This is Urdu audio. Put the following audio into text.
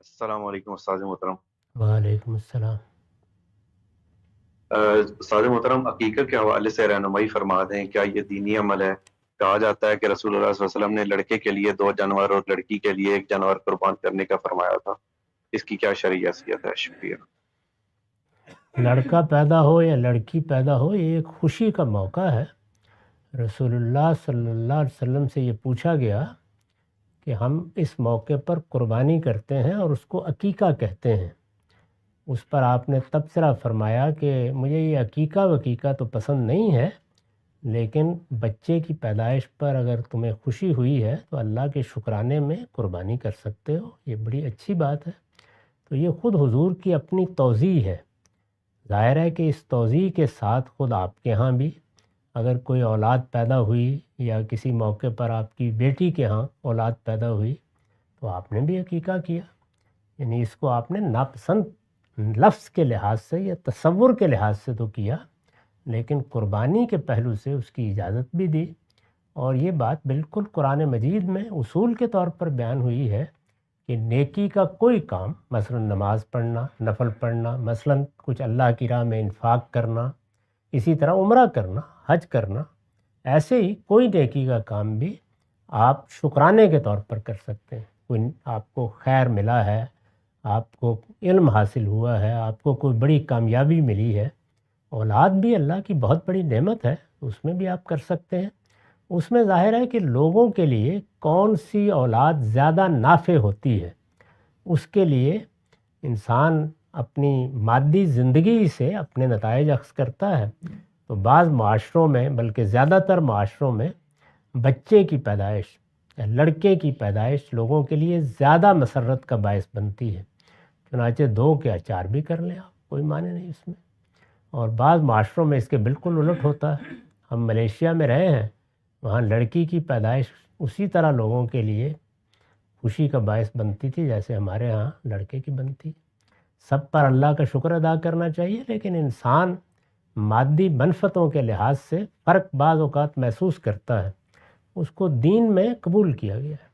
السلام علیکم استاد محترم۔ وعلیکم السلام۔ استاد محترم، عقیقت کے حوالے سے رہنمائی فرما دیں، کیا یہ دینی عمل ہے؟ کہا جاتا ہے کہ رسول اللہ صلی اللہ علیہ وسلم نے لڑکے کے لیے 2 جانور اور لڑکی کے لیے 1 جانور قربان کرنے کا فرمایا تھا، اس کی کیا شرعی حیثیت ہے؟ شکریہ۔ لڑکا پیدا ہو یا لڑکی پیدا ہو، یہ ایک خوشی کا موقع ہے۔ رسول اللہ صلی اللہ علیہ وسلم سے یہ پوچھا گیا کہ ہم اس موقع پر قربانی کرتے ہیں اور اس کو عقیقہ کہتے ہیں۔ اس پر آپ نے تبصرہ فرمایا کہ مجھے یہ عقیقہ وقیقہ تو پسند نہیں ہے، لیکن بچے کی پیدائش پر اگر تمہیں خوشی ہوئی ہے تو اللہ کے شکرانے میں قربانی کر سکتے ہو، یہ بڑی اچھی بات ہے۔ تو یہ خود حضور کی اپنی توضیح ہے۔ ظاہر ہے کہ اس توضیح کے ساتھ خود آپ کے ہاں بھی اگر کوئی اولاد پیدا ہوئی یا کسی موقع پر آپ کی بیٹی کے ہاں اولاد پیدا ہوئی تو آپ نے بھی عقیقہ کیا، یعنی اس کو آپ نے ناپسند لفظ کے لحاظ سے یا تصور کے لحاظ سے تو کیا، لیکن قربانی کے پہلو سے اس کی اجازت بھی دی۔ اور یہ بات بالکل قرآن مجید میں اصول کے طور پر بیان ہوئی ہے کہ نیکی کا کوئی کام، مثلا نماز پڑھنا، نفل پڑھنا، مثلا کچھ اللہ کی راہ میں انفاق کرنا، اسی طرح عمرہ کرنا، حج کرنا، ایسے ہی کوئی نیکی کا کام بھی آپ شکرانے کے طور پر کر سکتے ہیں۔ کوئی آپ کو خیر ملا ہے، آپ کو علم حاصل ہوا ہے، آپ کو کوئی بڑی کامیابی ملی ہے، اولاد بھی اللہ کی بہت بڑی نعمت ہے، اس میں بھی آپ کر سکتے ہیں۔ اس میں ظاہر ہے کہ لوگوں کے لیے کون سی اولاد زیادہ نافع ہوتی ہے، اس کے لیے انسان اپنی مادی زندگی سے اپنے نتائج اخذ کرتا ہے۔ تو بعض معاشروں میں، بلکہ زیادہ تر معاشروں میں، بچے کی پیدائش یا لڑکے کی پیدائش لوگوں کے لیے زیادہ مسرت کا باعث بنتی ہے، چنانچہ 2 کے 4 بھی کر لیں آپ، کوئی معنی نہیں اس میں۔ اور بعض معاشروں میں اس کے بالکل الٹ ہوتا ہے۔ ہم ملیشیا میں رہے ہیں، وہاں لڑکی کی پیدائش اسی طرح لوگوں کے لیے خوشی کا باعث بنتی تھی جیسے ہمارے ہاں لڑکے کی بنتی۔ سب پر اللہ کا شکر ادا کرنا چاہیے، لیکن انسان مادی منفتوں کے لحاظ سے فرق بعض اوقات محسوس کرتا ہے، اس کو دین میں قبول کیا گیا ہے۔